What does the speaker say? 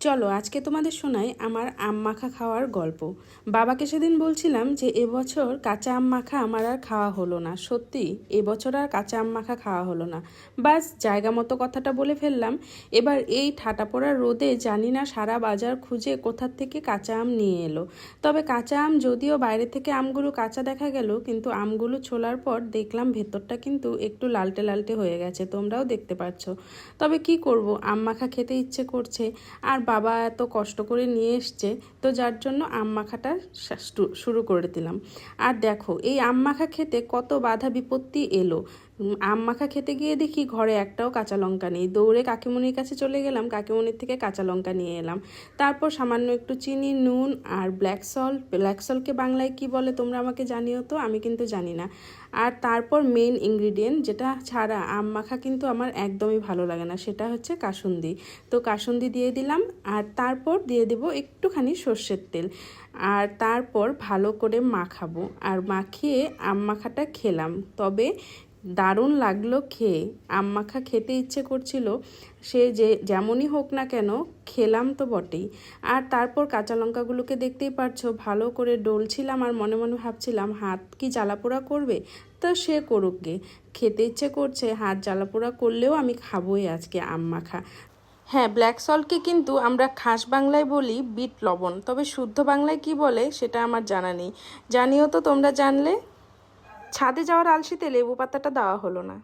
চলো আজকে তোমাদের শোনাই আমার আম মাখা খাওয়ার গল্প। বাবাকে সেদিন বলছিলাম যে এবছর কাঁচা আম মাখা আমার আর খাওয়া হলো না। সত্যি এবছর আর কাঁচা আম মাখা খাওয়া হলো না। বাস জায়গা মতো কথাটা বলে ফেললাম। এবার এই ঠাটা পড়া রোদে জানি না সারা বাজার খুঁজে কোথার থেকে কাঁচা আম নিয়ে এলো। তবে কাঁচা আম যদিও বাইরে থেকে আমগুলো কাঁচা দেখা গেল, কিন্তু আমগুলো ছোলার পর দেখলাম ভেতরটা কিন্তু একটু লালটে লালটে হয়ে গেছে, তোমরাও দেখতে পাচ্ছ। তবে কি করব, আম মাখা খেতে ইচ্ছে করছে, আর বাবা এত কষ্ট করে নিয়ে এসছে, তো যার জন্য আম মাখাটা শুরু করে দিলাম। আর দেখো এই আম মাখা খেতে কত বাধা বিপত্তি এলো। আম মাখা খেতে গিয়ে দেখি ঘরে একটাও কাঁচা লঙ্কা নেই। দৌড়ে কাকিমণির কাছে চলে গেলাম, কাকিমণির থেকে কাঁচা লঙ্কা নিয়ে এলাম। তারপর সামান্য একটু চিনি, নুন আর ব্ল্যাক সল্টকে বাংলায় কি বলে তোমরা আমাকে জানিও তো, আমি কিন্তু জানি না। আর তারপর মেইন ইনগ্রিডিয়েন্ট যেটা ছাড়া আম মাখা কিন্তু আমার একদমই ভালো লাগে না, সেটা হচ্ছে কাসুন্দি। তো কাসুন্দি দিয়ে দিলাম, আর তারপর দিয়ে দেব একটুখানি সর্ষের তেল। আর তারপর ভালো করে মাখাবো, আর মাখিয়ে আম মাখাটা খেলাম। তবে দারুণ লাগলো খেয়ে। আম মাখা খেতে ইচ্ছে করছিল, সে যেমনই হোক না কেন খেলাম তো বটেই। আর তারপর কাঁচা লঙ্কাগুলোকে দেখতেই পারছো ভালো করে ডলছিলাম, আর মনে মনে ভাবছিলাম হাত কি জ্বালাপোড়া করবে। তো সে করুক গে, খেতে ইচ্ছে করছে, হাত জ্বালাপোড়া করলেও আমি খাবোই আজকে আম মাখা। হ্যাঁ, ব্ল্যাক সল্টকে কিন্তু আমরা খাস বাংলায় বলি বিট লবণ, তবে শুদ্ধ বাংলায় কি বলে সেটা আমার জানা নেই। জানিও তো তোমরা জানলে। ছাদে যাওয়ার আলসিতে লেবু পাতাটা দেওয়া হলো না।